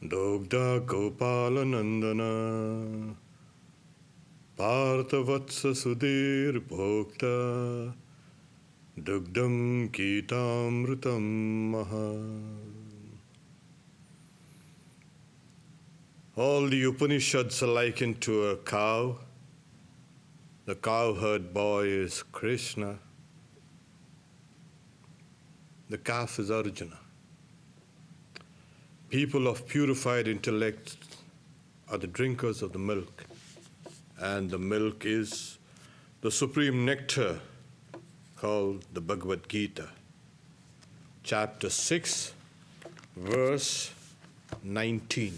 Dogda Gopala Nandana Parthavatsa Sudhir Bhokta Dugdam Kitamritam Maha. All the Upanishads are likened to a cow. The cowherd boy is Krishna. The calf is Arjuna. People of purified intellect are the drinkers of the milk, and the milk is the supreme nectar called the Bhagavad Gita, chapter 6, verse 19.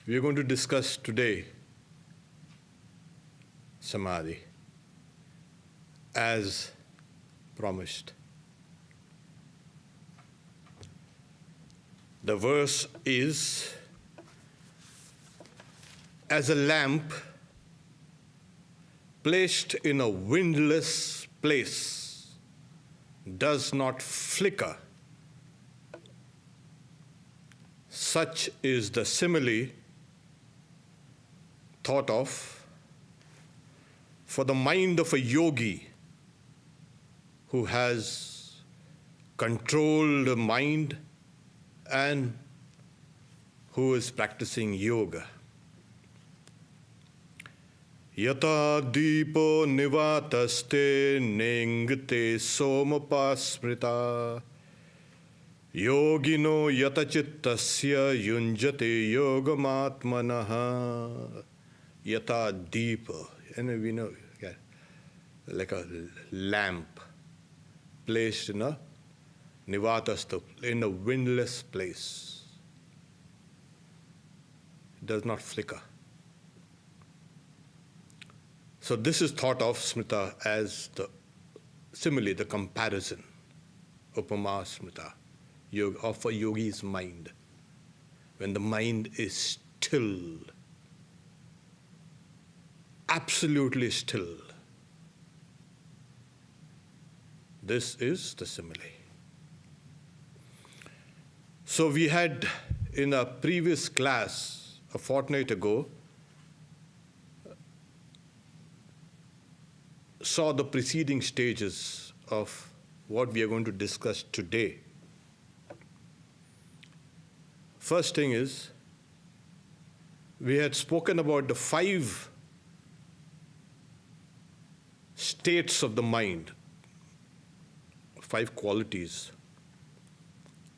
We are going to discuss today Samadhi, as promised. The verse is, as a lamp placed in a windless place does not flicker, such is the simile thought of for the mind of a yogi who has controlled the mind and who is practicing yoga. Yata deepo nivataste nengte somapasmrita yogino yatachittasya yunjate yogamatmanaha. Yata deepo, and we know, like a lamp placed in a nivatasta, in a windless place. It does not flicker. So this is thought of, smrita, as the simile, the comparison, upama smrita, of a yogi's mind. When the mind is still, absolutely still. This is the simile. So we had, in a previous class, a fortnight ago, saw the preceding stages of what we are going to discuss today. First thing is, we had spoken about the 5 states of the mind, 5 qualities,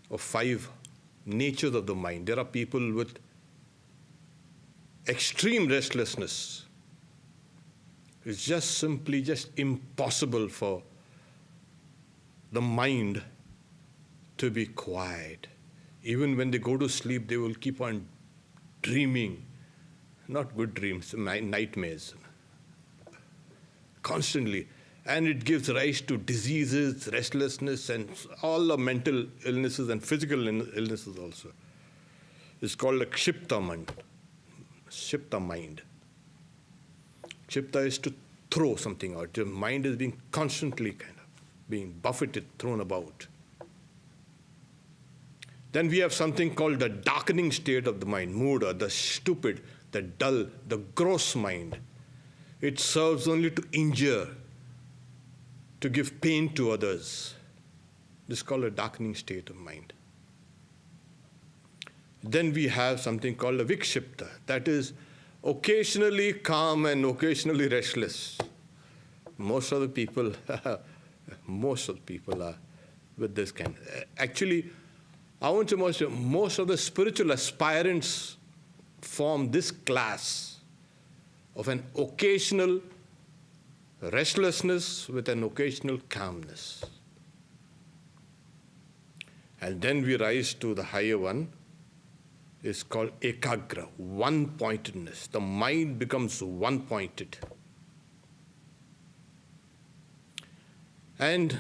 or 5 natures of the mind. There are people with extreme restlessness. It's just simply impossible for the mind to be quiet. Even when they go to sleep, they will keep on dreaming, not good dreams, nightmares, constantly. And it gives rise to diseases, restlessness, and all the mental illnesses and physical illnesses also. It's called a kshipta mind. Kshipta mind. Kshipta is to throw something out. Your mind is being constantly kind of being buffeted, thrown about. Then we have something called the darkening state of the mind, mudha, the stupid, the dull, the gross mind. It serves only to injure, to give pain to others. This is called a darkening state of mind. Then we have something called a vikshipta, that is occasionally calm and occasionally restless. Most of the people are with this kind. Actually, I want to say most of the spiritual aspirants form this class of an occasional restlessness with an occasional calmness. And then we rise to the higher one. It's called ekagra, one-pointedness. The mind becomes one-pointed. And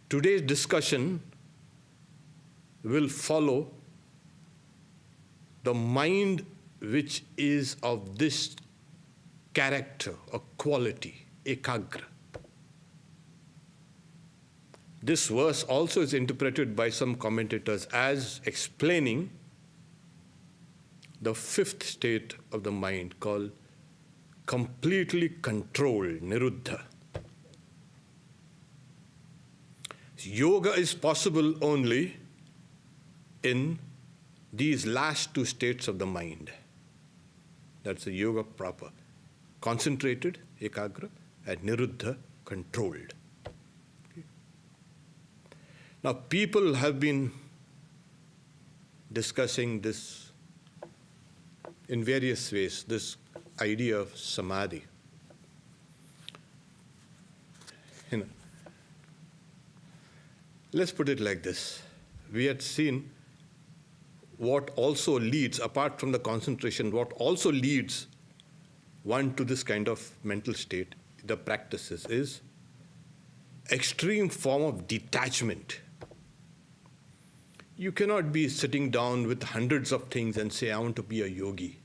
today's discussion will follow the mind which is of this character or quality, ekagra. This verse also is interpreted by some commentators as explaining the fifth state of the mind called completely controlled, niruddha. Yoga is possible only in these last two states of the mind. That's the yoga proper. Concentrated, ekagra, and niruddha, controlled. Okay. Now, people have been discussing this in various ways, this idea of samadhi. You know, let's put it like this. We had seen what also leads, apart from the concentration, what also leads one to this kind of mental state, the practices, is extreme form of detachment. You cannot be sitting down with hundreds of things and say, I want to be a yogi.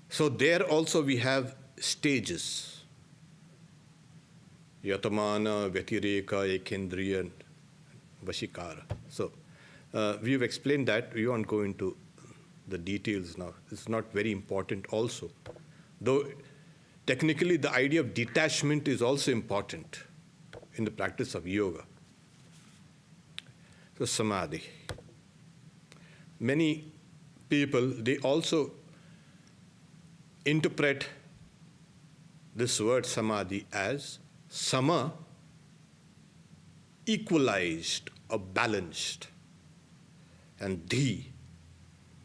So there also we have stages. Yatamana, Vyatireka, Ekendriya, Vashikara. So we've explained that. We won't go into the details now. It's not very important also. Though technically the idea of detachment is also important in the practice of yoga. So samadhi. Many people, they also interpret this word samadhi as sama, equalized or balanced, and dhi,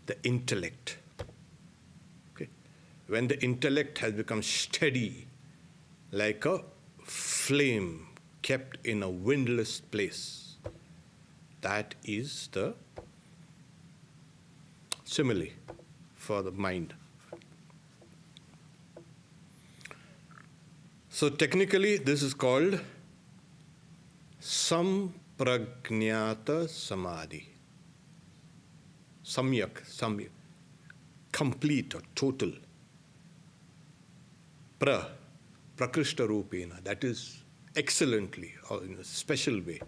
the intellect. Okay? When the intellect has become steady, like a flame kept in a windless place, that is the simile for the mind. So technically, this is called samprajñata samadhi. Samyak, complete or total. Prakrishta rupena, that is excellently or in a special way.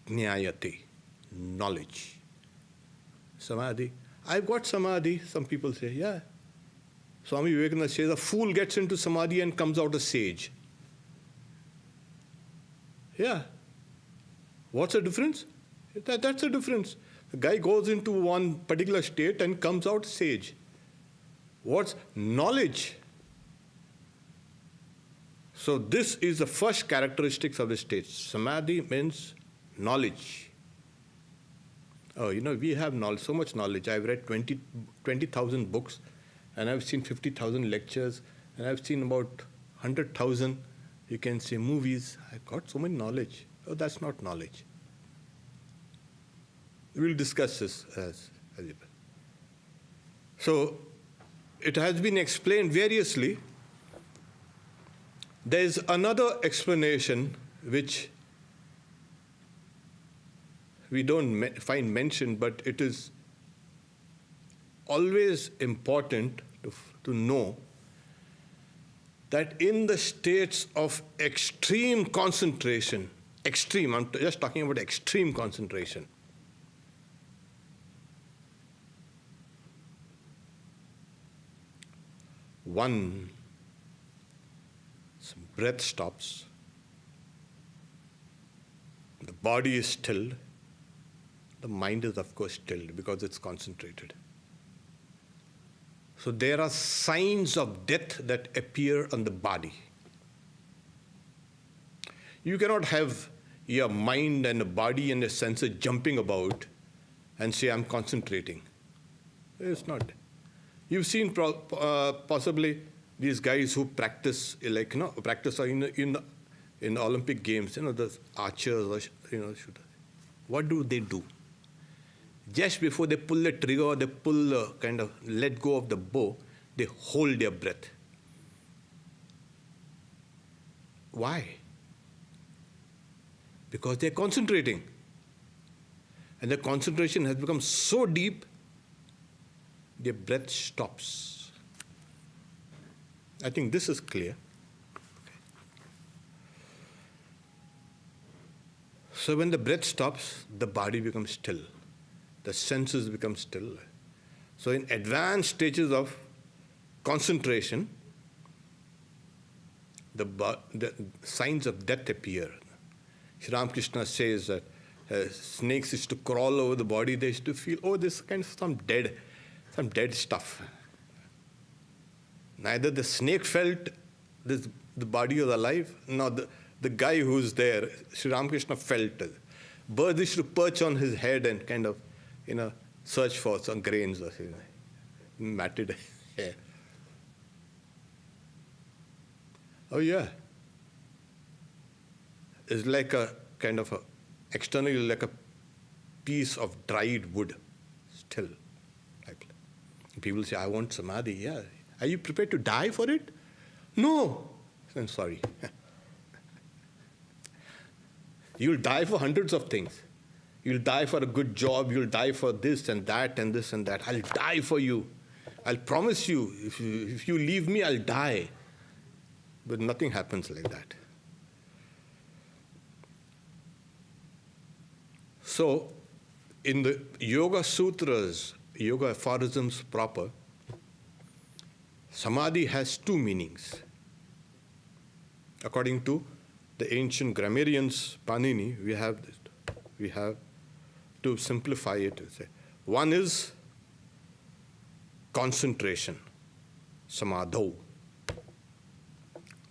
Jnayate, knowledge. Samadhi. I've got samadhi, some people say, yeah. Swami Vivekananda says, a fool gets into samadhi and comes out a sage. Yeah. What's the difference? That's the difference. The guy goes into one particular state and comes out sage. What's knowledge? So this is the first characteristics of the state. Samadhi means knowledge. Oh, we have knowledge, so much knowledge. I've read 20,000 books, and I've seen 50,000 lectures, and I've seen about 100,000, you can say, movies. I've got so much knowledge. Oh, that's not knowledge. We'll discuss this as well. So, it has been explained variously. There is another explanation which we don't find mentioned, but it is always important to know that in the states of extreme concentration, I'm just talking about extreme concentration, one's breath stops, the body is stilled, the mind is of course stilled because it's concentrated. So there are signs of death that appear on the body. You cannot have your mind and a body and a senses jumping about and say, I'm concentrating. It's not. You've seen possibly these guys who practice, practice in Olympic Games, the archers, shooters. What do? Just before they pull the trigger or they let go of the bow, they hold their breath. Why? Because they're concentrating. And the concentration has become so deep, their breath stops. I think this is clear. So when the breath stops, the body becomes still. The senses become still. So in advanced stages of concentration, the signs of death appear. Sri Ramakrishna says that snakes used to crawl over the body. They used to feel, oh, this kind of some dead stuff. Neither the snake felt the body was alive, nor the guy who's there, Sri Ramakrishna felt. Birds used to perch on his head and kind of, search for some grains or something. Matted hair. Oh yeah. It's like a kind of externally like a piece of dried wood, still. Like, people say, I want Samadhi. Yeah. Are you prepared to die for it? No. I'm sorry. You'll die for hundreds of things. You'll die for a good job. You'll die for this and that and this and that. I'll die for you. I'll promise you, if you leave me, I'll die. But nothing happens like that. So, in the Yoga Sutras, Yoga aphorisms proper, Samadhi has two meanings. According to the ancient grammarians, Panini, we have to simplify it. One is concentration, samadho,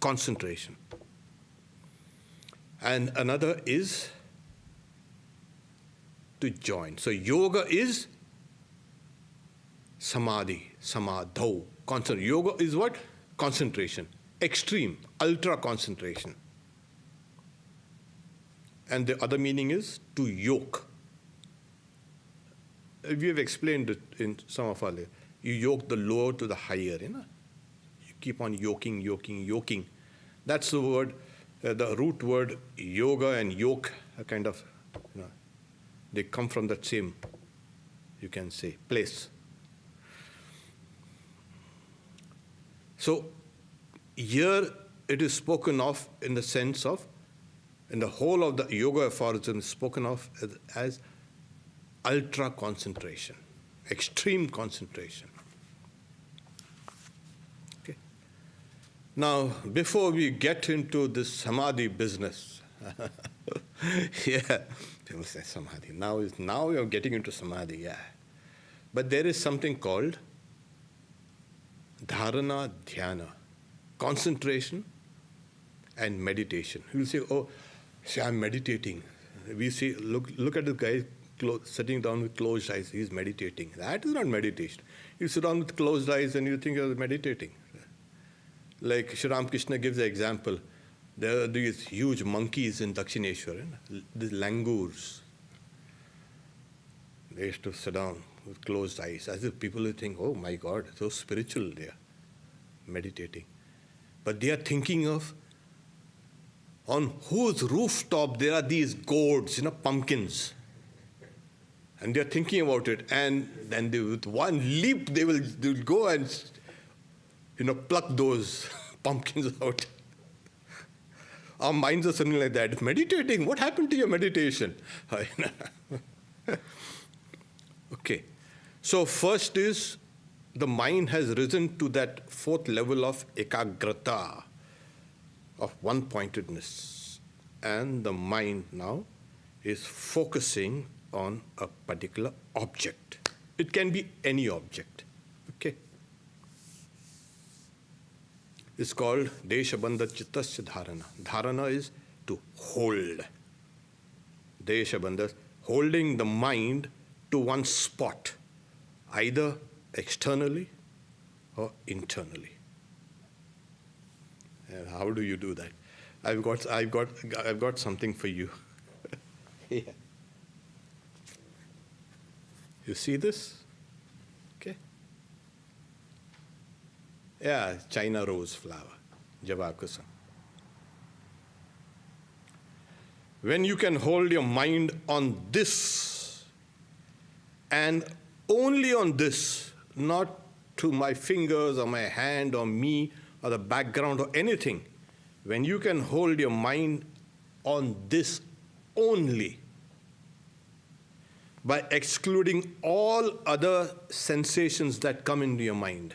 concentration. And another is to join. So yoga is samadhi, samadho, concentration. Yoga is what? Concentration, extreme, ultra concentration. And the other meaning is to yoke. We have explained it in some of our lectures. You yoke the lower to the higher, You keep on yoking. That's the word, the root word yoga and yoke are kind of, they come from that same, you can say, place. So here it is spoken of in the sense of, in the whole of the yoga aphorism is spoken of as ultra concentration, extreme concentration. Okay. Now, before we get into this samadhi business, yeah, people say samadhi. Now you're getting into samadhi, yeah. But there is something called dharana dhyana, concentration and meditation. You will say, oh, see, I'm meditating. We see, look at the guy sitting down with closed eyes. He's meditating. That is not meditation. You sit down with closed eyes and you think you're meditating. Like Sri Ramakrishna gives the example. There are these huge monkeys in Dakshineshwar, these langurs. They used to sit down with closed eyes, as if people would think, oh my God, so spiritual they are, meditating. But they are thinking of on whose rooftop there are these gourds, pumpkins. And they are thinking about it. And then with one leap, they will go and, pluck those pumpkins out. Our minds are something like that. Meditating, what happened to your meditation? Okay. So first is, the mind has risen to that fourth level of ekagrata, of one-pointedness. And the mind now is focusing on a particular object. It can be any object. Okay. It's called deshabandha chittasya dharana. Dharana is to hold. Deshabandha, holding the mind to one spot, either externally or internally. And how do you do that? I've got something for you. Yeah. You see this? Okay. Yeah, China rose flower, Java kusam. When you can hold your mind on this, and only on this, not to my fingers or my hand or me or the background or anything, when you can hold your mind on this only by excluding all other sensations that come into your mind.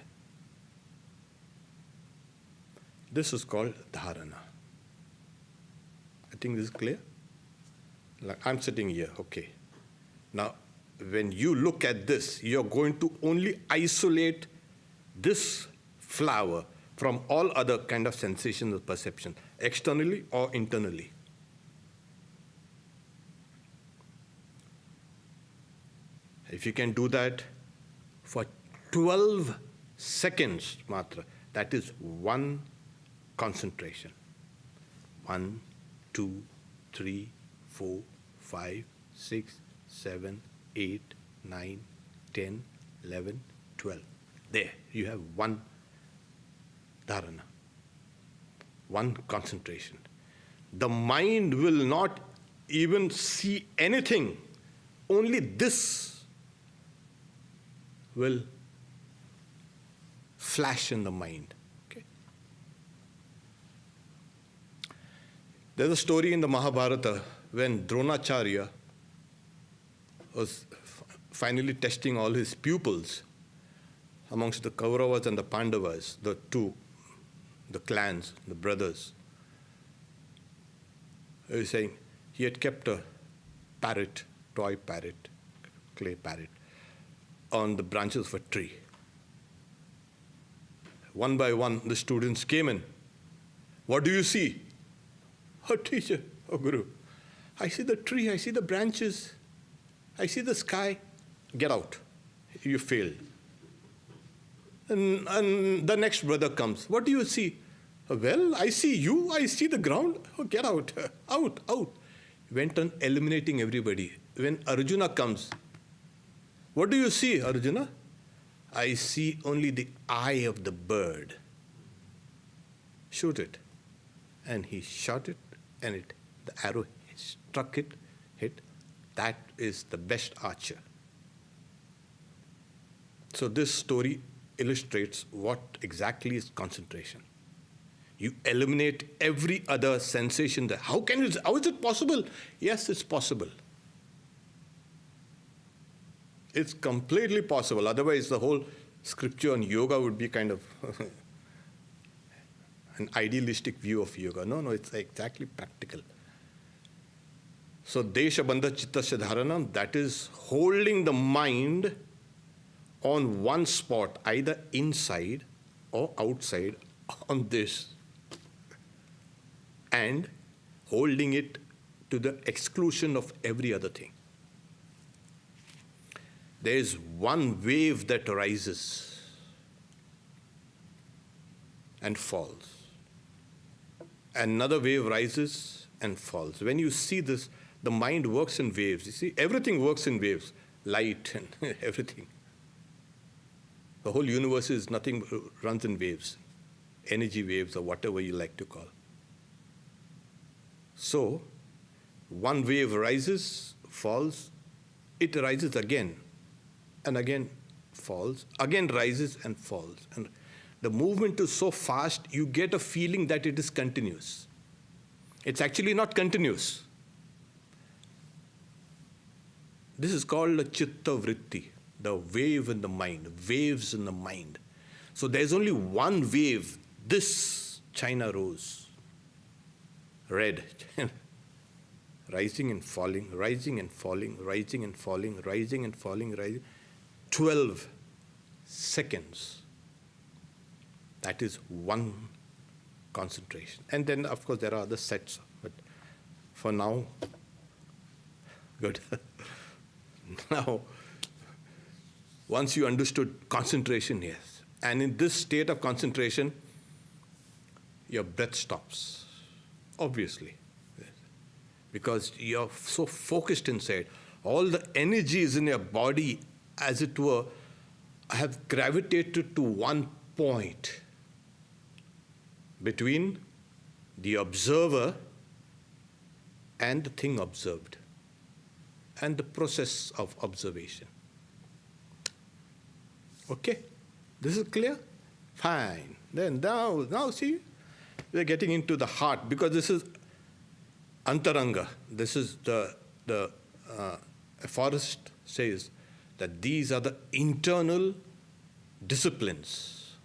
This is called dharana. I think this is clear? Like I'm sitting here, okay. Now, when you look at this, you're going to only isolate this flower from all other kind of sensations or perception, externally or internally. If you can do that for 12 seconds, matra, that is one concentration. 1, 2, 3, 4, 5, 6, 7, 8, 9, 10, 11, 12. There, you have one dharana, one concentration. The mind will not even see anything, only this will flash in the mind. Okay? There's a story in the Mahabharata when Dronacharya was finally testing all his pupils amongst the Kauravas and the Pandavas, the clans, the brothers. He was saying he had kept a parrot, toy parrot, clay parrot, on the branches of a tree. One by one, the students came in. What do you see? Oh, teacher, oh, Guru, I see the tree, I see the branches, I see the sky. Get out. You failed. And the next brother comes. What do you see? Well, I see you, I see the ground. Oh, get out, out, out. Went on eliminating everybody. When Arjuna comes, what do you see, Arjuna? I see only the eye of the bird. Shoot it. And he shot it, and the arrow struck it, hit. That is the best archer. So this story illustrates what exactly is concentration. You eliminate every other sensation there. How is it possible? Yes, it's possible. It's completely possible. Otherwise, the whole scripture on yoga would be kind of an idealistic view of yoga. No, it's exactly practical. So, desha bandha chittasya dharanam, that is holding the mind on one spot, either inside or outside on this, and holding it to the exclusion of every other thing. There is one wave that rises and falls. Another wave rises and falls. When you see this, the mind works in waves. You see, everything works in waves, light and everything. The whole universe is nothing, runs in waves, energy waves or whatever you like to call. So, one wave rises, falls, it rises again, and again falls, again rises and falls. And the movement is so fast, you get a feeling that it is continuous. It's actually not continuous. This is called a chitta vritti, the wave in the mind, waves in the mind. So there's only one wave, this China rose, red, rising and falling, rising and falling, rising and falling, rising and falling, rising. 12 seconds. That is one concentration. And then, of course, there are other sets. But for now, good. Now, once you understood concentration, yes. And in this state of concentration, your breath stops, obviously. Because you're so focused inside. All the energies in your body, as it were, have gravitated to one point between the observer and the thing observed, and the process of observation. Okay? This is clear? Fine. Then now see, we're getting into the heart, because this is Antaranga, this is a forest says that these are the internal disciplines.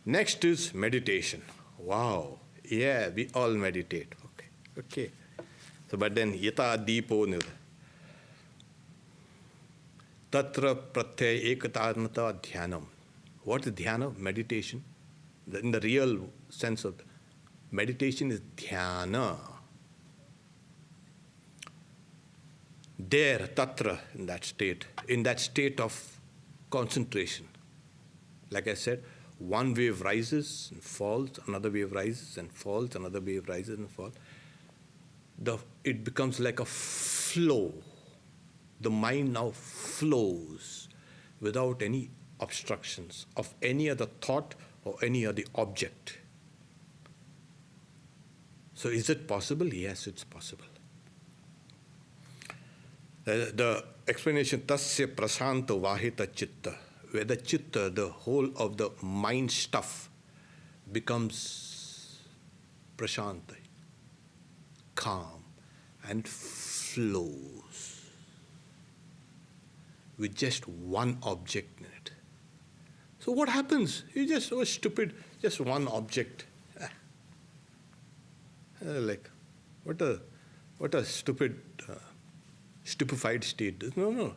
Next is meditation. Wow, yeah, we all meditate. Okay. So, but then yata deepo nir. Tatra pratyaya ekatarnata dhyanam. What is dhyana? Meditation. In the real sense of meditation is dhyana. There, tatra, in that state of concentration. Like I said, one wave rises and falls, another wave rises and falls, another wave rises and falls. It becomes like a flow. The mind now flows without any obstructions of any other thought or any other object. So is it possible? Yes, it's possible. The explanation, tasya prasanta vahita chitta, where the chitta, the whole of the mind stuff, becomes prashanta, calm, and flows with just one object in it. So what happens? You just so stupid, just one object. Like, what a stupid, stupefied state. No.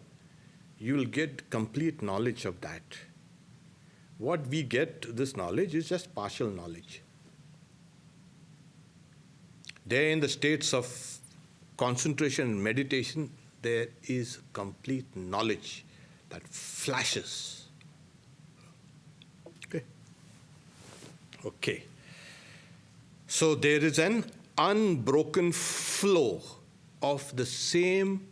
You will get complete knowledge of that. What we get, this knowledge, is just partial knowledge. There in the states of concentration and meditation, there is complete knowledge that flashes. Okay. So there is an unbroken flow of the same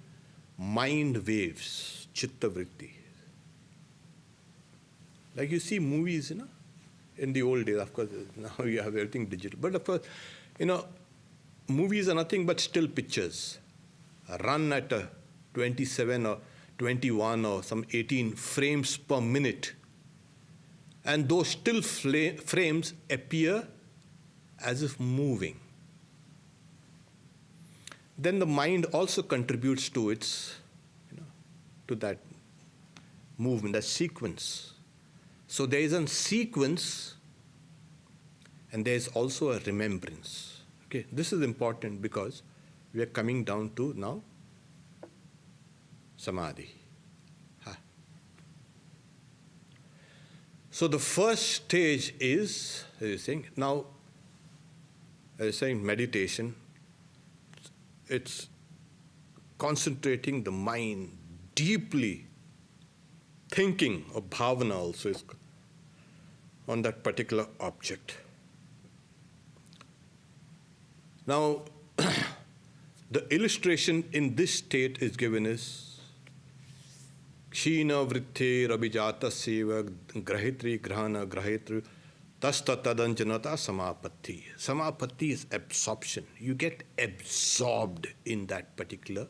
mind waves, chitta vritti. Like you see movies, in the old days, of course, now you have everything digital. But of course, movies are nothing but still pictures, run at 27 or 21 or some 18 frames per minute. And those still frames appear as if moving. Then the mind also contributes to its, to that movement, that sequence. So there is a sequence and there is also a remembrance. Okay, this is important because we are coming down to now Samadhi. So the first stage is, as you're saying, now, as you're saying, meditation, it's concentrating the mind deeply, thinking of bhavana also is on that particular object. Now, the illustration in this state is given as Kshina vritte rabijata seva grahitri grahana grahitri tasta tadanjanata samapatti. Samapatti is absorption. You get absorbed in that particular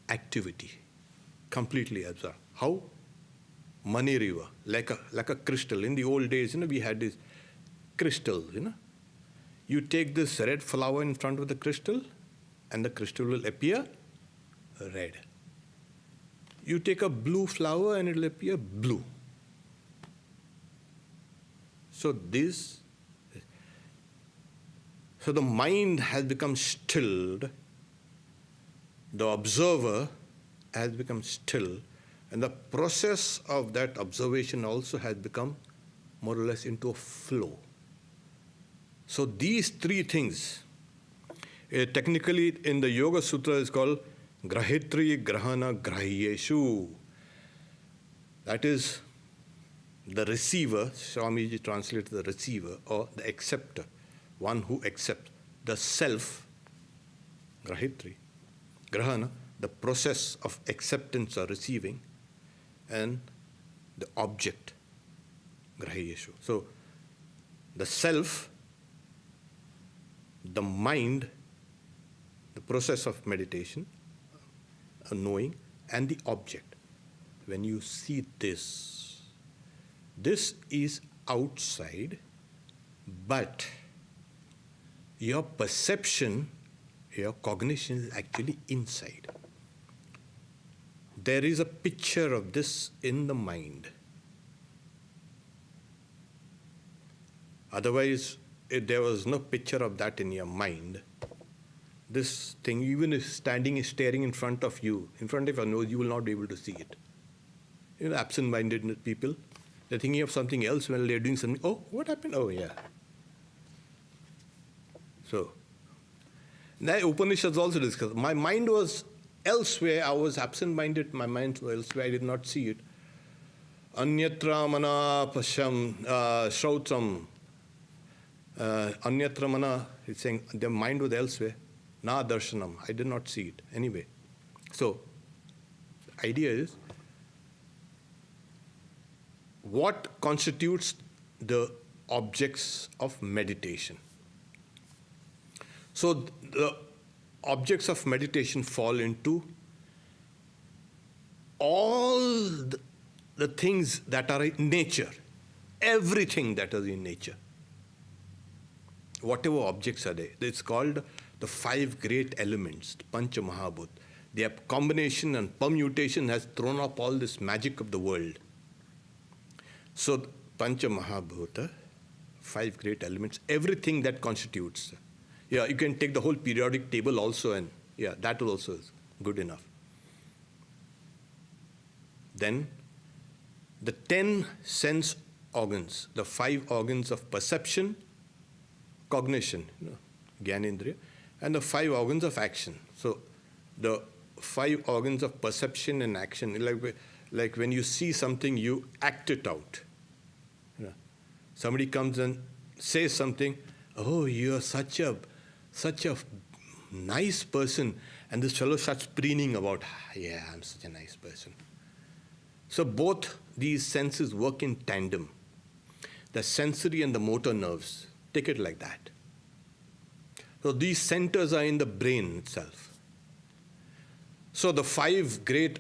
activity. Completely absorbed. How? Money river, like a crystal. In the old days, we had this crystal, You take this red flower in front of the crystal, and the crystal will appear red. You take a blue flower and it will appear blue. So the mind has become stilled, the observer has become still, and the process of that observation also has become more or less into a flow. So these three things, technically in the Yoga Sutra is called Grahitri Grahana Grahyeshu. That is the receiver, Swamiji translates the receiver, or the acceptor, one who accepts. The self, Grahitri, Grahana, the process of acceptance or receiving, and the object, Grahyeshu. So the self, the mind, the process of meditation, knowing, and the object. When you see this is outside, but your perception, your cognition is actually inside. There is a picture of this in the mind. Otherwise, if there was no picture of that in your mind, this thing, even if staring in front of your nose, you will not be able to see it. Absent-minded people, they're thinking of something else while they're doing something. Oh, what happened? Oh, yeah. So, the Upanishads also discuss. My mind was elsewhere. I was absent-minded. My mind was elsewhere. I did not see it. Anyatra mana pasham shrautam. Anyatra mana, it's saying their mind was elsewhere. Na darshanam. I did not see it. Anyway. So, the idea is, what constitutes the objects of meditation? So the objects of meditation fall into all the things that are in nature, everything that is in nature. Whatever objects are there, it's called the 5 great elements, the Pancha Mahabhut. Their combination and permutation has thrown up all this magic of the world. So, Pancha Mahabhuta, 5 great elements, everything that constitutes. Yeah, you can take the whole periodic table also, and yeah, that also is good enough. Then, the 10 sense organs, the 5 organs of perception, cognition, Gyanendriya, and the 5 organs of action. So, the 5 organs of perception and action, like when you see something, you act it out. Somebody comes and says something, oh, you are such a nice person, and this fellow starts preening about, yeah, I'm such a nice person. So both these senses work in tandem. The sensory and the motor nerves, take it like that. So these centers are in the brain itself. So the 5 great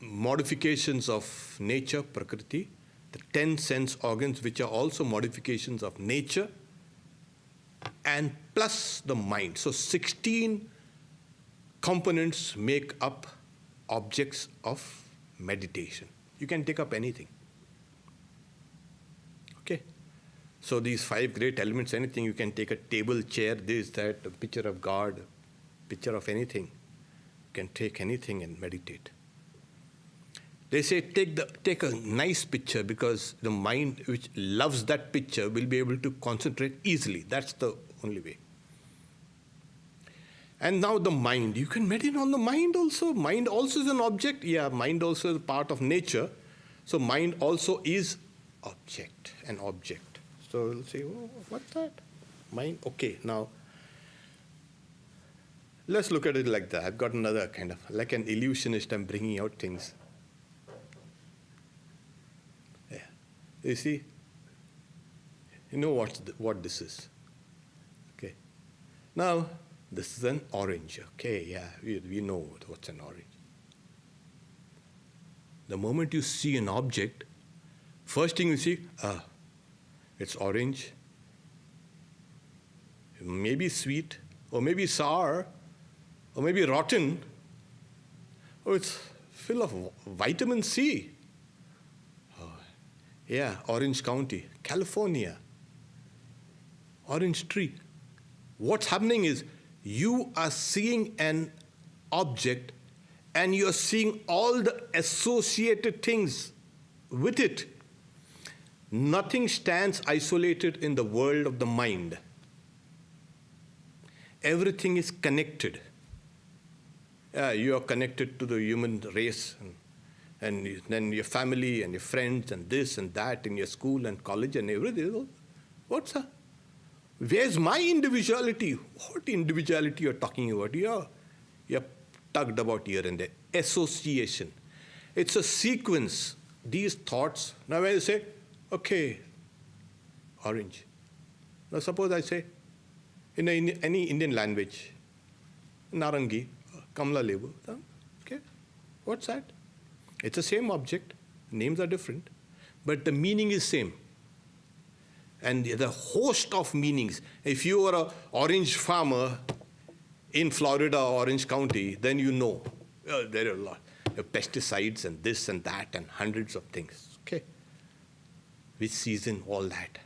modifications of nature, Prakriti, the 10 sense organs, which are also modifications of nature, and plus the mind. So 16 components make up objects of meditation. You can take up anything. Okay? So these 5 great elements, anything, you can take a table, chair, this, that, a picture of God, picture of anything. You can take anything and meditate. They say take a nice picture, because the mind which loves that picture will be able to concentrate easily. That's the only way. And now the mind. You can meditate on the mind also. Mind also is an object. Yeah, mind also is a part of nature. So mind also is an object. So we'll say, oh, what's that? Mind. Okay, now let's look at it like that. I've got another kind of, like an illusionist, I'm bringing out things. You see, you know what this is. Okay. Now, this is an orange. Okay, yeah, we know what's an orange. The moment you see an object, first thing you see, it's orange, maybe sweet, or maybe sour, or maybe rotten, or it's full of vitamin C. Yeah, Orange County, California, orange tree. What's happening is you are seeing an object and you're seeing all the associated things with it. Nothing stands isolated in the world of the mind. Everything is connected. You are connected to the human race, and then your family and your friends and this and that in your school and college and everything. What's that? Where's my individuality? What individuality you're talking about? You're tugged about here and there. Association. It's a sequence. These thoughts. Now when you say, okay, orange. Now suppose I say, in any Indian language, narangi, kamla lebu. Okay, what's that? It's the same object, names are different, but the meaning is same. And the host of meanings. If you are an orange farmer in Florida, Orange County, then you know there are a lot of pesticides and this and that and hundreds of things. Okay? Which season, all that.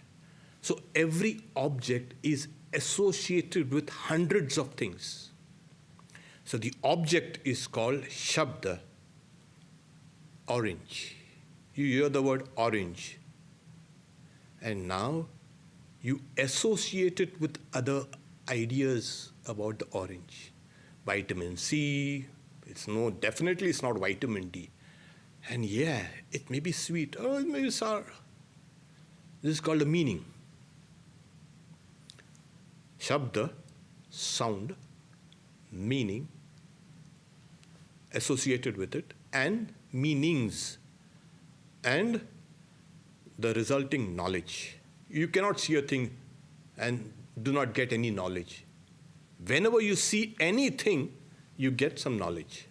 So every object is associated with hundreds of things. So the object is called Shabda, orange. You hear the word orange. And now you associate it with other ideas about the orange. Vitamin C, definitely it's not vitamin D. And yeah, it may be sweet, or it may be sour. This is called a meaning. Shabda, sound, meaning, associated with it, and meanings, and the resulting knowledge. You cannot see a thing and do not get any knowledge. Whenever you see anything, you get some knowledge.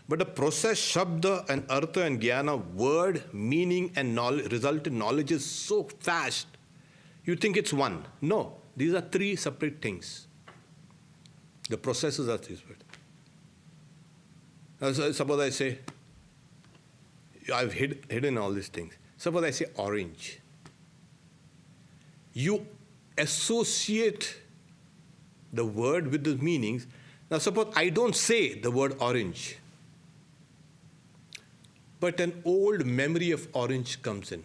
But the process, Shabda and Artha and Jnana, word, meaning, and resultant knowledge is so fast, you think it's one. No, these are three separate things. The processes are three separate. Suppose I say, I've hidden all these things. Suppose I say orange. You associate the word with the meanings. Now suppose I don't say the word orange, but an old memory of orange comes in.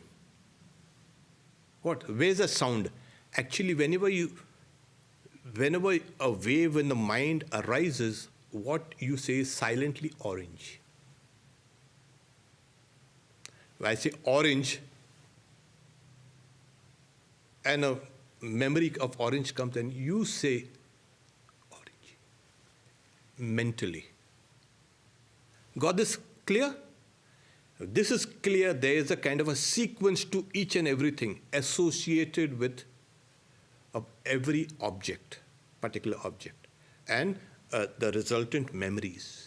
What? Where's the sound? Actually, whenever a wave in the mind arises, what you say is silently orange. When I say orange, and a memory of orange comes, and you say orange mentally. Got this clear? If this is clear, there is a kind of a sequence to each and everything associated with every object, particular object, and the resultant memories.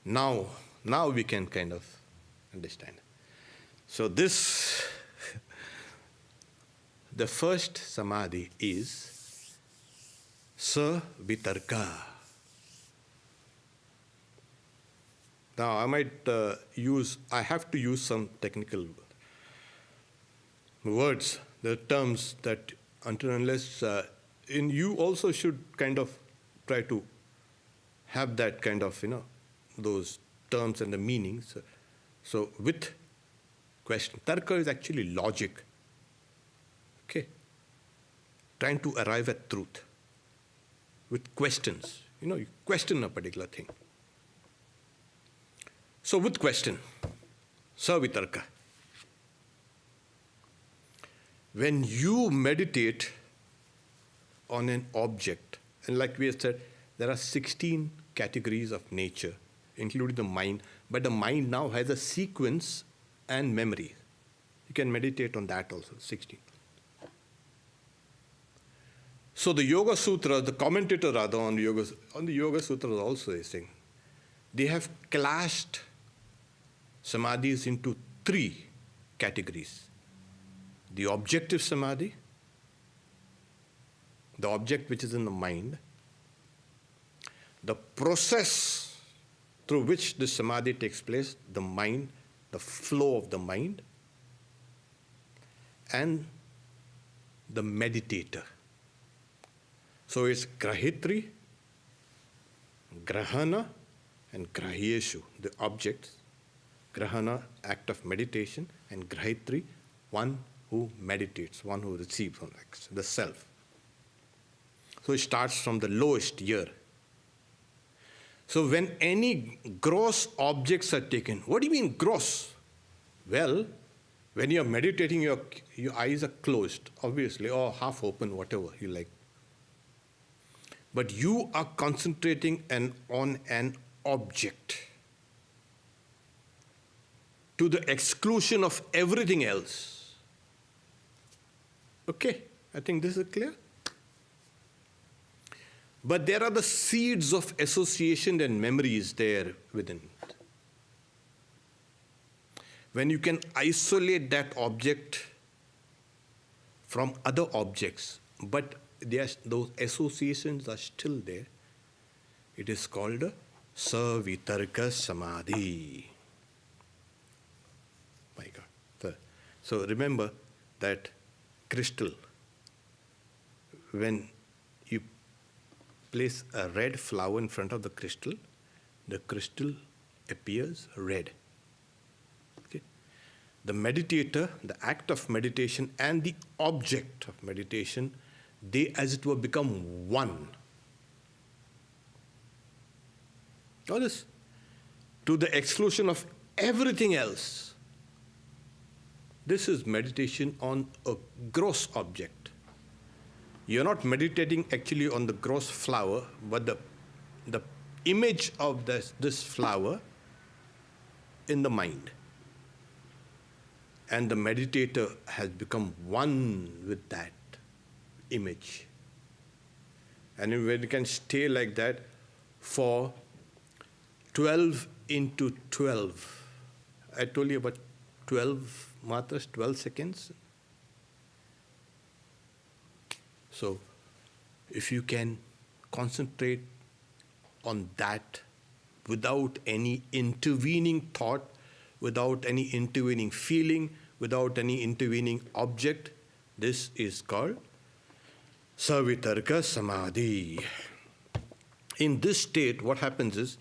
Now we can kind of understand. So this, the first samadhi is sa-vitarka. Now I have to use some technical words, the terms that until unless, you also should kind of try to have that kind of, those terms and the meanings. So with question. Tarka is actually logic. Okay? Trying to arrive at truth. With questions. You question a particular thing. So with question. Sa-vitarka. When you meditate on an object, and like we have said, there are 16 categories of nature, including the mind, but the mind now has a sequence and memory. You can meditate on that also, 16. So the Yoga Sutra, the commentator rather on the Yoga Sutras also is saying, they have clashed samadhis into 3 categories. The objective samadhi, the object which is in the mind, the process through which the samadhi takes place, the mind, the flow of the mind, and the meditator. So it's grahitri, grahana, and grahyeshu, the objects. Grahana, act of meditation, and grahitri, one who meditates, one who receives, the self. So it starts from the lowest here. So when any gross objects are taken, what do you mean gross? Well, when you're meditating, your eyes are closed, obviously, or half open, whatever you like. But you are concentrating on an object to the exclusion of everything else. Okay, I think this is clear. But there are the seeds of association and memories there within it. when you can isolate that object from other objects, but those associations are still there, it is called savitarka samadhi. My God. So remember that crystal, when you place a red flower in front of the crystal appears red. Okay? The meditator, the act of meditation and the object of meditation, they as it were become one. Notice, to the exclusion of everything else. This is meditation on a gross object. You're not meditating actually on the gross flower, but the image of this flower in the mind. And the meditator has become one with that image. And when you can stay like that for 12 into 12. I told you about 12 matras, 12 seconds. So, if you can concentrate on that without any intervening thought, without any intervening feeling, without any intervening object, this is called savitarka samadhi. In this state, what happens is,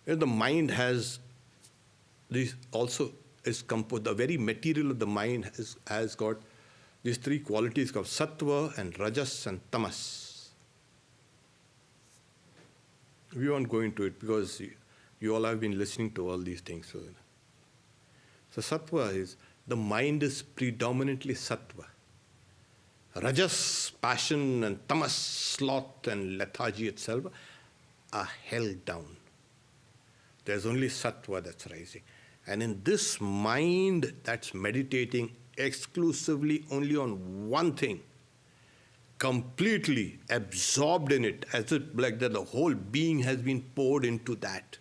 the mind has this also is composed, the very material of the mind has got these three qualities called sattva and rajas and tamas. We won't go into it because you all have been listening to all these things. So sattva is, the mind is predominantly sattva. Rajas, passion, and tamas, sloth and lethargy itself are held down. There's only sattva that's rising. And in this mind that's meditating exclusively only on one thing, completely absorbed in it, as if like that the whole being has been poured into that,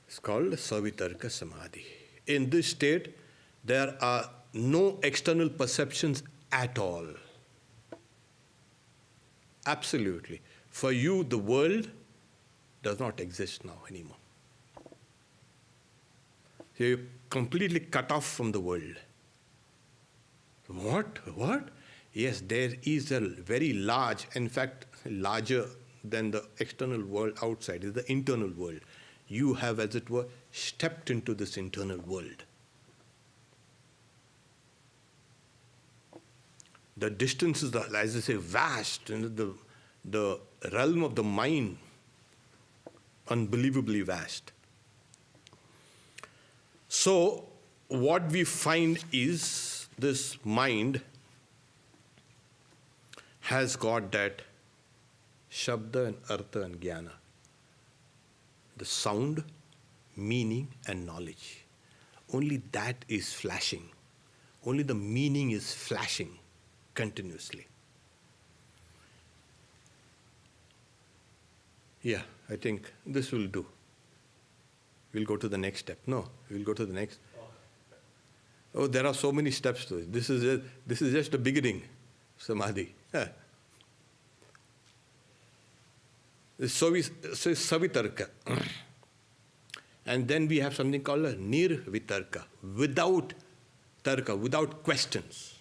it's called savitarka samadhi. In this state, there are no external perceptions at all. Absolutely. For you, the world does not exist now anymore. You're completely cut off from the world. What? Yes, there is a very large, in fact, larger than the external world outside, is the internal world. You have, as it were, stepped into this internal world. The distances are, as I say, vast. The realm of the mind, unbelievably vast. So, what we find is this mind has got that shabda and artha and jnana, the sound, meaning and knowledge. Only that is flashing. Only the meaning is flashing continuously. Yeah, I think this will do. We'll go to the next step. No, we'll go to the next. Oh, there are so many steps to it. This is just the beginning, samadhi. So savitarka. And then we have something called a nirvitarka, without tarka, without questions.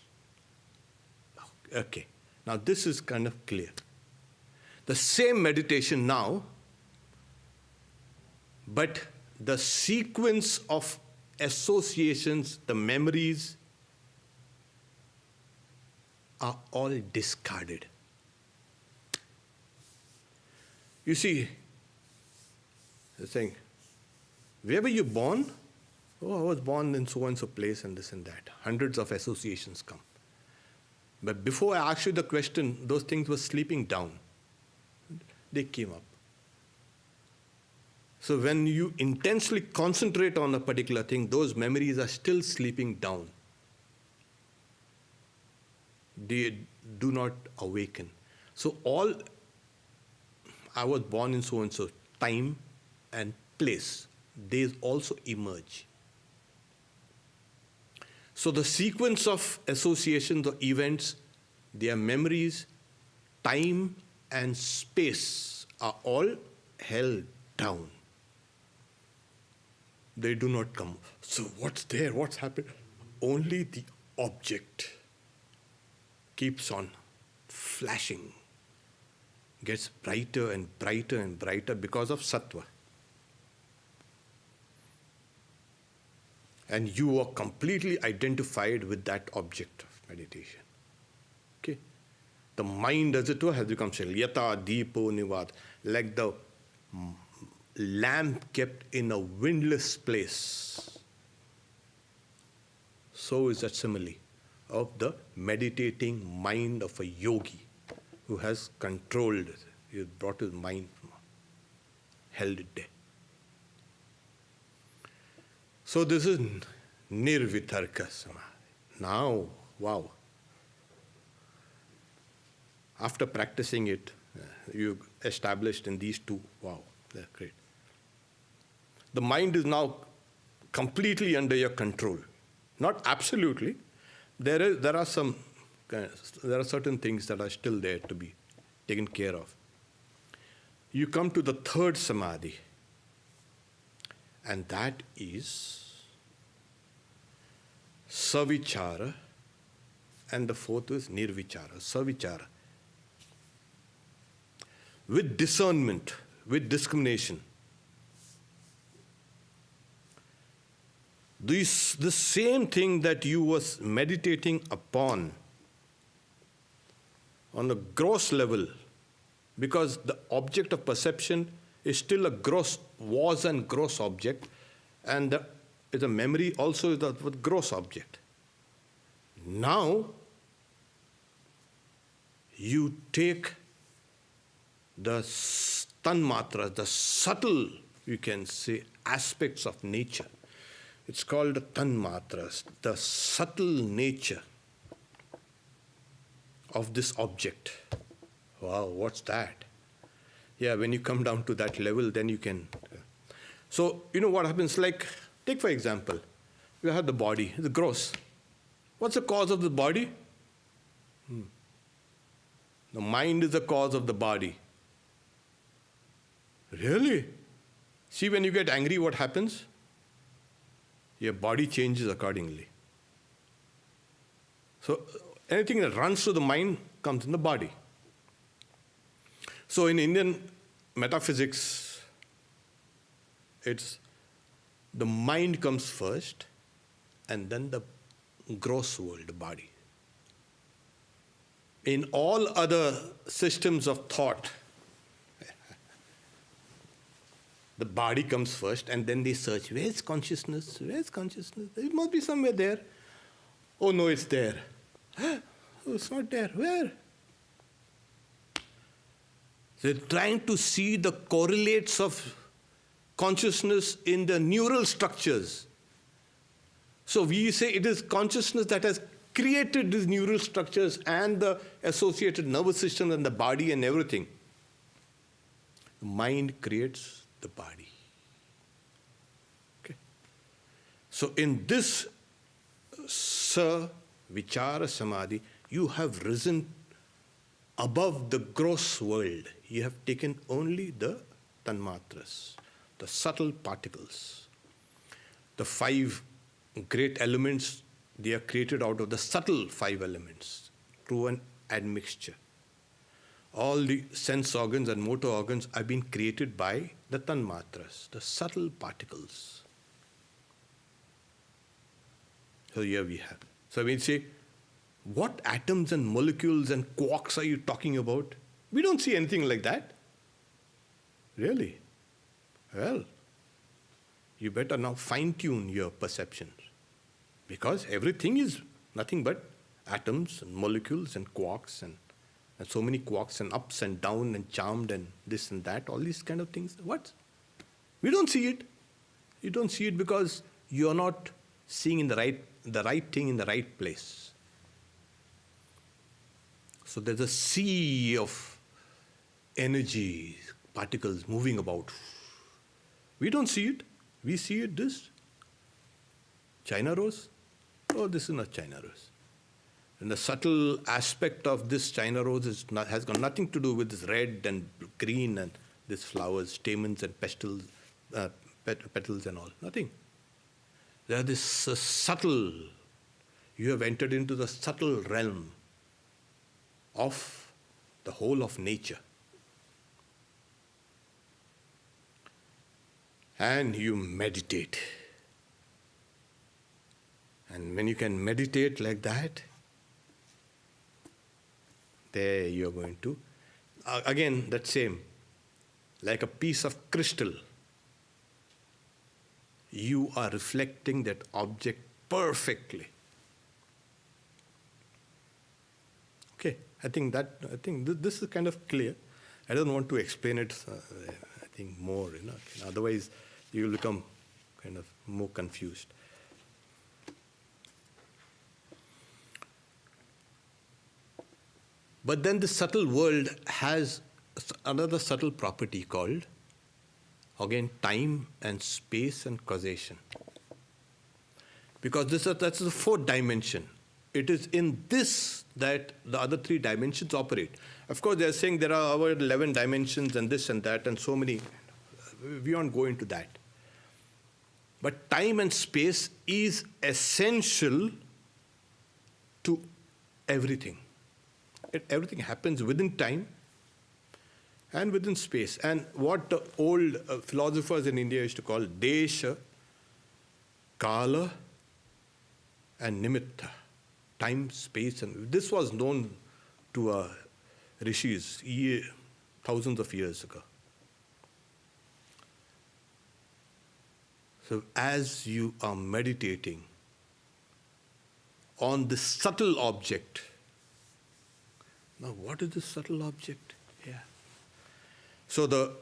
Okay, now this is kind of clear. The same meditation now, but the sequence of associations, the memories, are all discarded. You see, the thing, where were you born? Oh, I was born in so-and-so place and this and that. Hundreds of associations come. But before I asked you the question, those things were sleeping down. They came up. So when you intensely concentrate on a particular thing, those memories are still sleeping down. They do not awaken. So I was born in so-and-so time and place. they also emerge. So the sequence of associations or events, their memories, time and space are all held down. They do not come. So what's there? What's happened? Only the object keeps on flashing, gets brighter and brighter and brighter because of sattva. And you are completely identified with that object of meditation. Okay? The mind, as it were, has become still. Yata deepo nivad, like the lamp kept in a windless place. So is that simile of the meditating mind of a yogi who has controlled it. He has brought his mind, held it there. So this is nirvitarka samadhi. Now, wow. After practicing it, you established in these two, wow, they're great. The mind is now completely under your control. Not absolutely. There are certain things that are still there to be taken care of. You come to the third samadhi, and that is savichara, and the fourth is nirvichara. Savichara. With discernment, with discrimination. The same thing that you was meditating upon on a gross level, because the object of perception is still a gross, was and gross object, and the memory also is the gross object. Now, you take the tanmatras, the subtle, you can say, aspects of nature. It's called tanmatras, the subtle nature of this object. Wow, what's that? Yeah, when you come down to that level, then you can. So, you know what happens? Like, take for example, you have the body, the gross. What's the cause of the body? The mind is the cause of the body. Really? See, when you get angry, what happens? Your body changes accordingly. So, anything that runs through the mind comes in the body. So, in Indian metaphysics, it's the mind comes first, and then the gross world, the body. In all other systems of thought, the body comes first, and then they search, where's consciousness? Where's consciousness? It must be somewhere there. Oh no, it's there. Oh, it's not there. Where? They're trying to see the correlates of consciousness in the neural structures. So we say it is consciousness that has created these neural structures and the associated nervous system and the body and everything. The mind creates the body. Okay. So in this vichara samadhi, you have risen above the gross world. You have taken only the tanmatras, the subtle particles. The 5 great elements, they are created out of the subtle 5 elements through an admixture. All the sense organs and motor organs have been created by the tanmatras, the subtle particles. So here we have. So when we say, what atoms and molecules and quarks are you talking about? We don't see anything like that. Really? Well, you better now fine-tune your perceptions, because everything is nothing but atoms and molecules and quarks and so many quarks and ups and down and charmed and this and that, all these kind of things. What? We don't see it. You don't see it because you're not seeing in the right thing in the right place. So there's a sea of energy, particles moving about. We don't see it. We see it this. China rose. Oh, this is not China rose. And the subtle aspect of this China rose has got nothing to do with this red and green and these flowers, stamens and petals and all. Nothing. There are this subtle, you have entered into the subtle realm of the whole of nature. And you meditate. And when you can meditate like that, there you're going to, again, that same, like a piece of crystal, you are reflecting that object perfectly. Okay, I think this is kind of clear. I don't want to explain it, I think more, otherwise you will become kind of more confused. But then the subtle world has another subtle property called, again, time and space and causation. Because that's the fourth dimension. It is in this that the other three dimensions operate. Of course, they are saying there are our 11 dimensions and this and that and so many. We won't go into that. But time and space is essential to everything. Everything happens within time and within space. And what the old philosophers in India used to call Desha, Kala, and Nimitta. Time, space, and this was known to rishis thousands of years ago. So as you are meditating on this subtle object, now what is this subtle object? Yeah. So what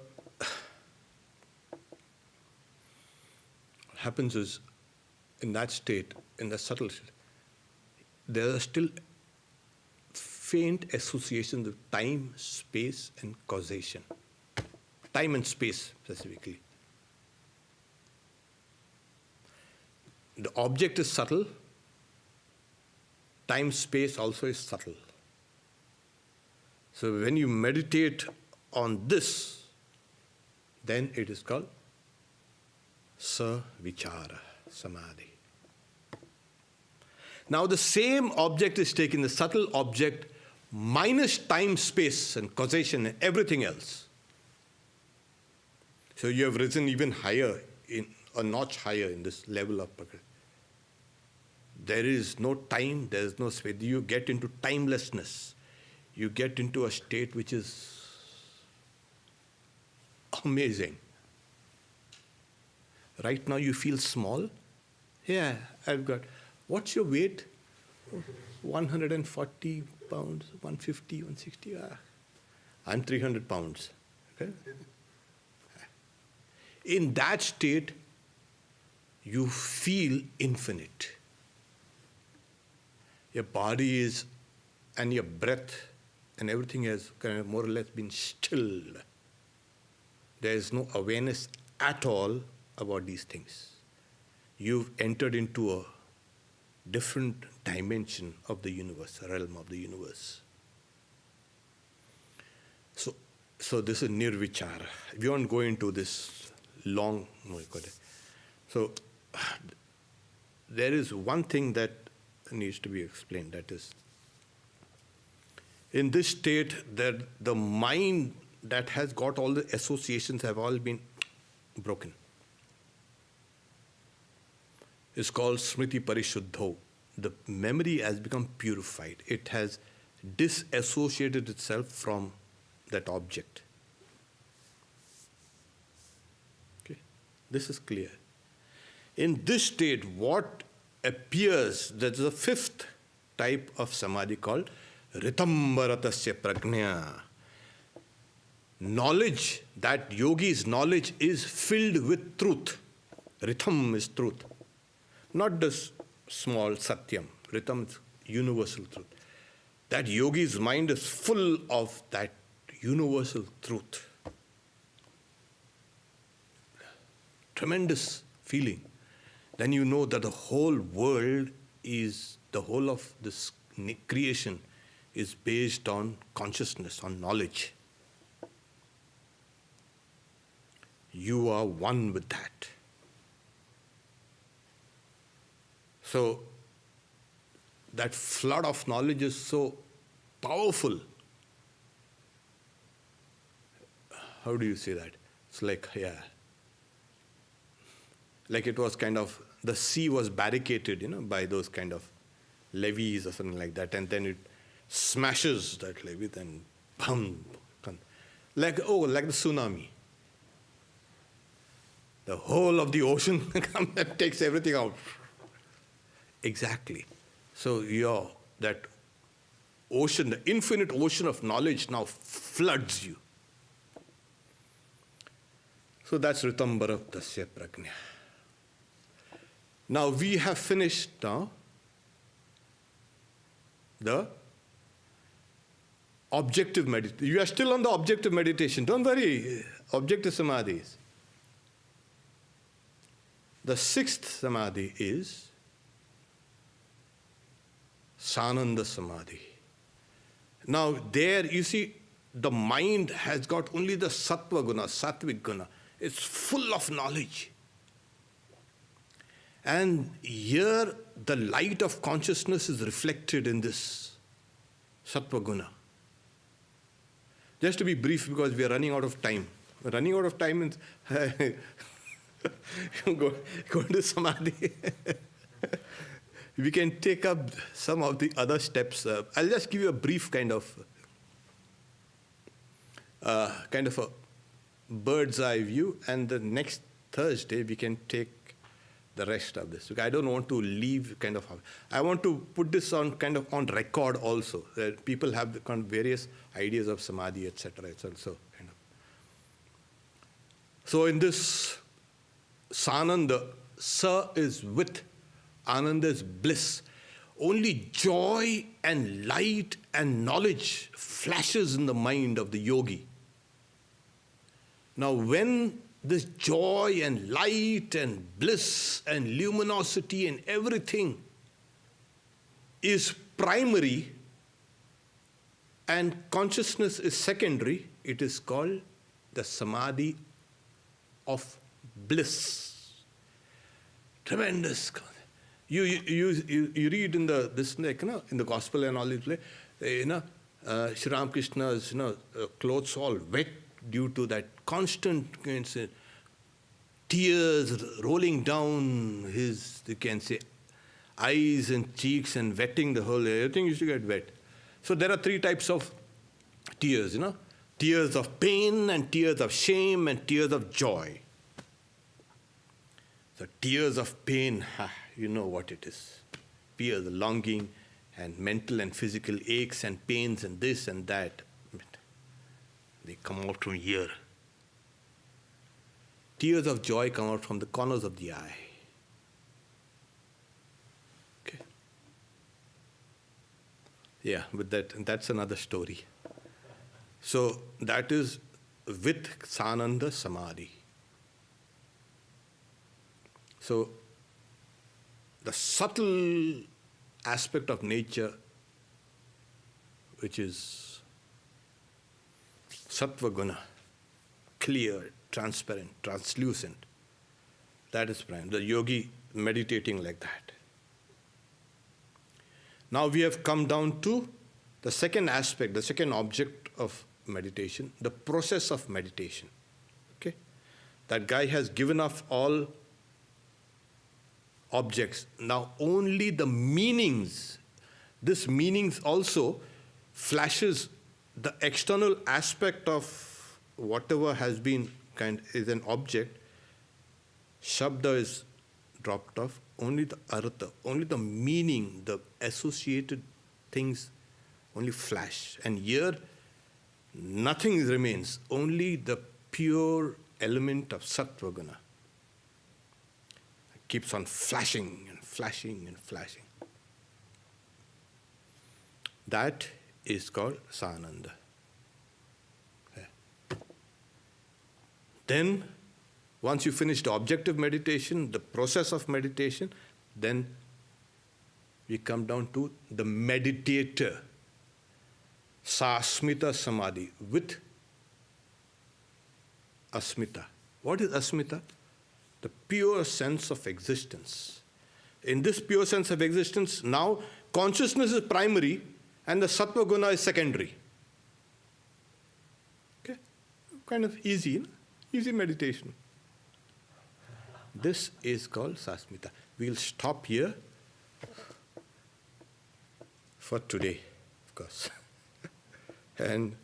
happens is, in that state, in the subtle state, there are still faint associations of time, space, and causation. Time and space, specifically. The object is subtle. Time, space also is subtle. So when you meditate on this, then it is called Sa-vichara, Samadhi. Now the same object is taken, the subtle object, minus time, space, and causation, and everything else. So you have risen even higher, in a notch higher in this level of Prakriti. There is no time, there is no space. You get into timelessness. You get into a state which is amazing. Right now you feel small. Yeah, I've got, what's your weight? 140 pounds, 150, 160. I'm 300 pounds. Okay? In that state, you feel infinite. Your body is, and your breath, and everything has kind of more or less been stilled. There is no awareness at all about these things. You've entered into a different dimension of the universe, a realm of the universe. So this is nirvichara. We won't go into this long. So there is one thing that needs to be explained. That is, in this state, that the mind that has got all the associations have all been broken. It's called smriti parishuddho. The memory has become purified. It has disassociated itself from that object. Okay, this is clear. In this state, what appears, that's the fifth type of samadhi called ritamvaratasya prajna. Knowledge, that yogi's knowledge is filled with truth. Ritham is truth. Not this small satyam. Ritham is universal truth. That yogi's mind is full of that universal truth. tremendous feeling. Then you know that the whole world is, the whole of this creation is based on consciousness, on knowledge. You are one with that. So, that flood of knowledge is so powerful. How do you say that? It's like, like it was kind of, the sea was barricaded, by those kind of levees or something like that, and then it smashes that levee, then boom, like the tsunami. The whole of the ocean comes and takes everything out. Exactly. So that ocean, the infinite ocean of knowledge now floods you. So that's Ritambara Tasya Prajna. Now we have finished now the objective meditation. You are still on the objective meditation. Don't worry, objective samadhis. The sixth samadhi is Sananda Samadhi. Now there you see the mind has got only the sattva guna, sattvic guna. It's full of knowledge. And here the light of consciousness is reflected in this sattva guna. Just to be brief, because we are running out of time. Running out of time means go to samadhi. We can take up some of the other steps. I'll just give you a brief kind of a bird's eye view, and the next Thursday we can take the rest of this. I don't want to leave I want to put this on on record also. That people have various ideas of samadhi, etc. It's also So in this Sananda, Sa is with, Ananda is bliss. Only joy and light and knowledge flashes in the mind of the yogi. Now when this joy and light and bliss and luminosity and everything is primary and consciousness is secondary, it is called the Samadhi of bliss. Tremendous. You read in in the gospel and all this, Sri Ramakrishna's clothes all wet due to that constant tears rolling down his, you can say, eyes and cheeks and wetting the whole, everything used to get wet. So there are three types of tears, tears of pain and tears of shame and tears of joy. The tears of pain, you know what it is. Tears, longing and mental and physical aches and pains and this and that. They come out from here. Tears of joy come out from the corners of the eye. Okay. Yeah, but that's another story. So that is with Sananda Samadhi. So the subtle aspect of nature, which is sattva guna, clear, transparent, translucent, that is prime. The yogi meditating like that. Now we have come down to the second aspect, the second object of meditation, the process of meditation. Okay? That guy has given up all objects. Now only the meanings, this meanings also flashes the external aspect of whatever has been is an object. Shabda is dropped off, only the artha, only the meaning, the associated things only flash. And here nothing remains, only the pure element of sattva guna. It keeps on flashing and flashing and flashing. That is called Sananda. Okay. Then Once you finish the objective meditation, the process of meditation, then we come down to the meditator, Sasmita Samadhi, with Asmita. What is Asmita? The pure sense of existence. In this pure sense of existence, now consciousness is primary and the Sattva Guna is secondary. Okay? Kind of easy, no? Easy meditation. This is called Sasmita. We'll stop here for today, of course. And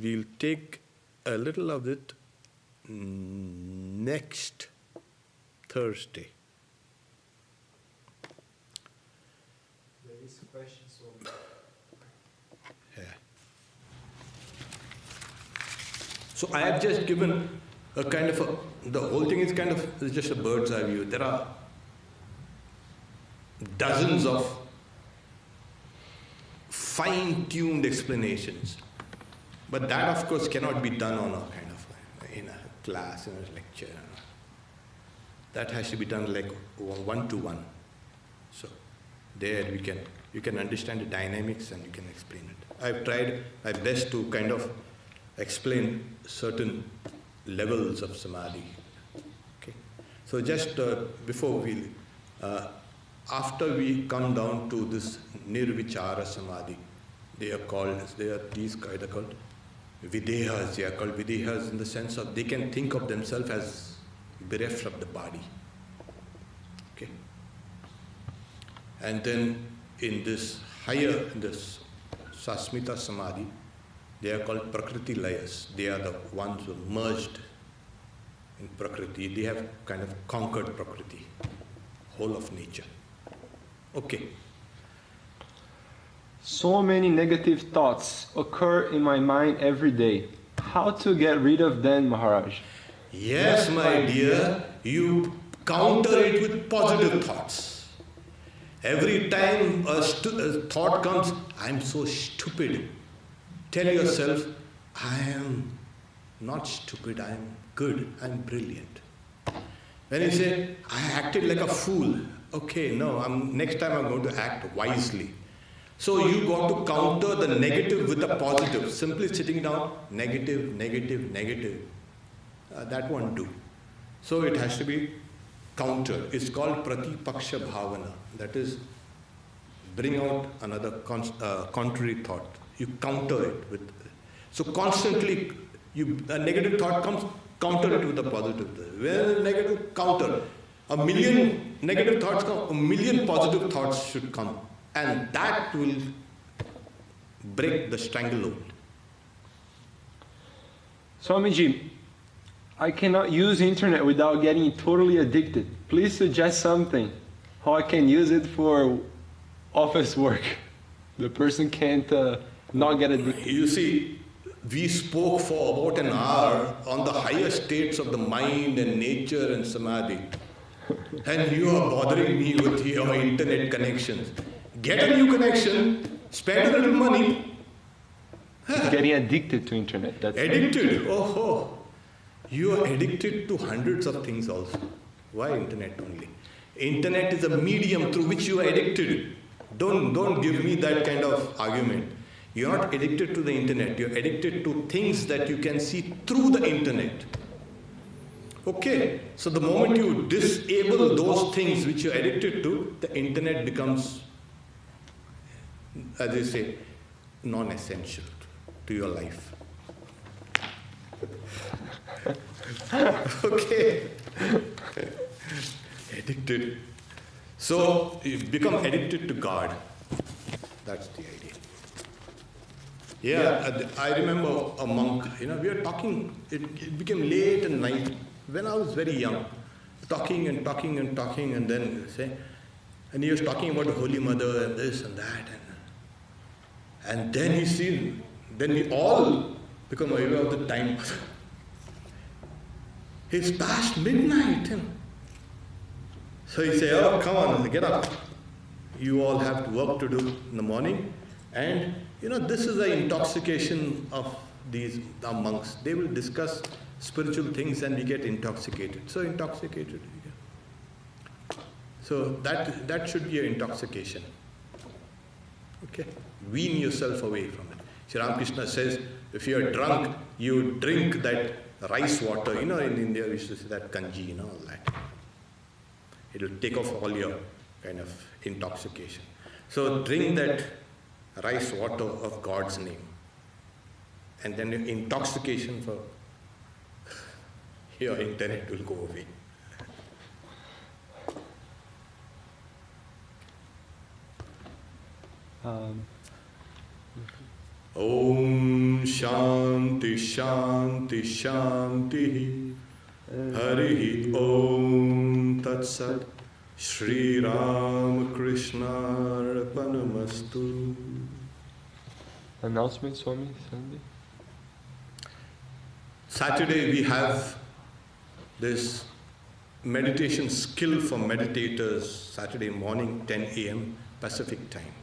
we'll take a little of it next Thursday. There is a question, so... Yeah. So I have just given a kind of a, the whole thing is kind of is just a bird's eye view. There are dozens of fine-tuned explanations. But that, of course, cannot be done on a kind of, in a class, in a lecture. That has to be done like one-to-one. So there you can understand the dynamics and you can explain it. I've tried my best to kind of explain certain levels of samadhi. Okay. So just before we, after we come down to this nirvichara samadhi, they are called videhas. They are called videhas in the sense of they can think of themselves as bereft of the body. Okay. And then in this higher, this Sasmita Samadhi, they are called Prakriti Layas. They are the ones who merged in Prakriti. They have kind of conquered Prakriti, whole of nature. Okay. So many negative thoughts occur in my mind every day. How to get rid of them, Maharaj? Yes, my dear, you counter it with positive thoughts. Every time a thought comes, I'm so stupid. Tell yourself, I am not stupid, I am good, I am brilliant. When you say, I acted like a fool, okay, no, next time I'm going to act wisely. So you got to counter the negative with the positive. Simply sitting down, negative, negative, negative. That won't do. So it has to be countered. It's called pratipaksha bhavana. That is, bring out another contrary thought. You counter it with. So constantly, a negative thought comes, counter it with a positive. When a negative, counter. A million negative thoughts come, a million positive thoughts should come. And that will break the stranglehold. Swamiji, I cannot use internet without getting totally addicted. Please suggest something, how I can use it for office work. The person can't not get addicted. You see, we spoke for about an hour on the higher states of the mind and nature and samadhi. And you are bothering me with your internet connections. Get a new connection, spend a little money. Getting addicted to internet. That's addicted? Oh, you are addicted to hundreds of things also. Why internet only? Internet is a medium through which you are addicted. Don't give me that kind of argument. You are not addicted to the internet. You are addicted to things that you can see through the internet. Okay, so the moment you disable those things which you are addicted to, the internet becomes, as they say, non-essential to your life. Okay. Addicted. So you become addicted to God. That's the idea. Yeah, I remember a monk, we were talking, it became late at night when I was very young, talking and talking and talking, and then and he was talking about the Holy Mother and this and that, and then he sees, then we all become aware of the time. It's past midnight. So he said, oh, come on, get up. You all have work to do in the morning. And, this is the intoxication of these monks. They will discuss spiritual things and we get intoxicated. So intoxicated. So that should be an intoxication. Okay? Wean yourself away from it. Sri Ramakrishna says, if you are drunk, you drink that rice water. You know, in India we used to say that kanji, you know, all that. It will take off all your kind of intoxication. So drink that rice water of God's name. And then intoxication for your internet will go away. Om Shanti Shanti Shanti Harihi Om Tat Sat Shri Ram Krishna Arpanamastu. Announcement, Swami, Sunday? Saturday we have this meditation skill for meditators, Saturday morning, 10 a.m. Pacific time.